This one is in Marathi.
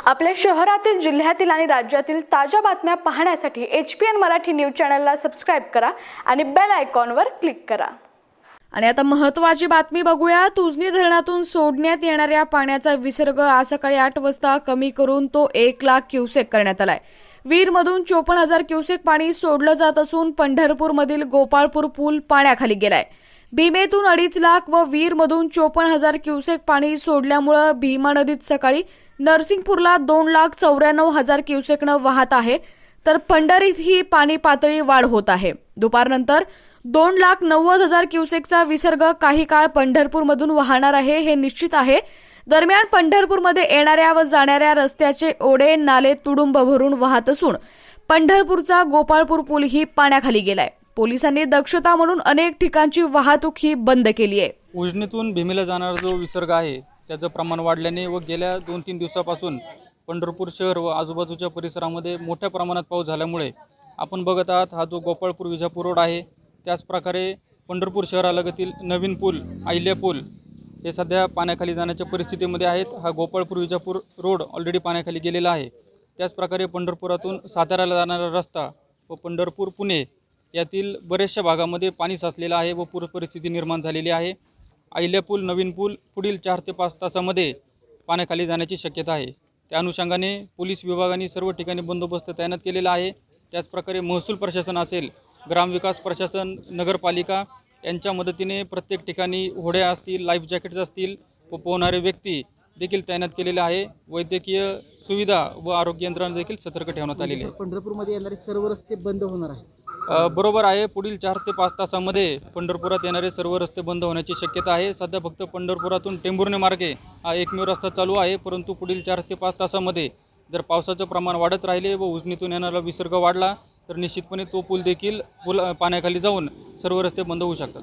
आपल्या शहरातील, जिल्ह्यातील आणि राज्यातील ताज्या बातम्या पाहण्यासाठी HPN मराठी न्यूज चॅनलला सबस्क्राइब करा आणि बेल आयकॉनवर क्लिक करा। आणि आता महत्त्वाची बातमी बघूया। उजनी धरणातून सोडण्यात येणाऱ्या पाण्याचा विसर्ग आज सकाळी 8 वाजता कमी करून तो 1 लाख क्युसेक करण्यात आलाय। वीरमधून 54,000 क्युसेक पाणी सोडलं जात असून पंढरपूरमधील गोपाळपूर पूल पाण्याखाली गेलाय। भीमेतून 2.5 लाख व वीरमधून 54,000 क्युसेक पाणी सोडल्यामुळे भीमा नदीत सकाळी नरसिंगपूरला 2,94,000 क्युसेकनं वाहत आहे, तर पंढरीत ही पाणी पातळी वाढ होत आहे। दुपारनंतर 2,90,000 क्युसेकचा विसर्ग काही काळ पंढरपूरमधून वाहणार आहे हे निश्चित आहे। दरम्यान पंढरपूरमध्ये येणाऱ्या व जाणाऱ्या रस्त्याचे ओढे नाले तुडुंब भरून वाहत असून पंढरपूरचा गोपाळपूर पूल ही पाण्याखाली गेलाय। पोलिसांनी दक्षता म्हणून अनेक ठिकाणची वाहतूक ही बंद केली आहे। उजनीतून भीमेला जाणारा जो विसर्ग आहे त्याचं प्रमाण वाढल्याने व गेल्या 2-3 दिवसापासून पंढरपूर शहर व आजूबाजूच्या परिसरामध्ये मोठ्या प्रमाणात पाऊस झाल्यामुळे आपण बघत आहात हा जो गोपाळपूर विजापूर रोड आहे, त्याच प्रकारे पंढरपूर शहरालगतील नवीन पूल अहिल्या पूल हे सध्या पाण्याखाली जाण्याच्या परिस्थितीमध्ये आहेत। हा गोपाळपूर विजापूर रोड ऑलरेडी पाण्याखाली गेलेला आहे। त्याचप्रकारे पंढरपुरातून साताऱ्याला जाणारा रस्ता व पंढरपूर पुणे यातील बरेचशा भागामध्ये पाणी साचलेलं आहे व पूर परिस्थिती निर्माण झालेली आहे। अहिल्या पूल नवीन पूल पुढील 4 ते 5 तासामध्ये पाण्याखाली जाण्याची शक्यता आहे। त्या अनुषंगाने पोलीस विभागाने सर्व ठिकाणी बंदोबस्त तैनात केलेला आहे। त्याचप्रकारे महसूल प्रशासन असेल, ग्रामविकास प्रशासन, नगरपालिका यांच्या मदतीने प्रत्येक ठिकाणी होड्या असतील, लाईफ जॅकेट्स असतील व पोहणारे व्यक्ती देखील तैनात केलेले आहे। वैद्यकीय सुविधा व आरोग्य यंत्रणा देखील सतर्क ठेवण्यात आलेली आहे। पंढरपूरमध्ये येणारे सर्व रस्ते बंद होणार आहे। बरोबर आहे, पुढील 4 ते 5 तासामध्ये पंढरपुरात येणारे सर्व रस्ते बंद होण्याची शक्यता आहे। सध्या फक्त पंढरपुरातून टेंभुर्णी मार्गे हा एकमेव रस्ता चालू आहे, परंतु पुढील 4 ते 5 तासामध्ये जर पावसाचं प्रमाण वाढत राहिले व उजनीतून येणारा विसर्ग वाढला तर निश्चितपणे तो पूल देखील पाण्याखाली जाऊन सर्व रस्ते बंद होऊ शकतात।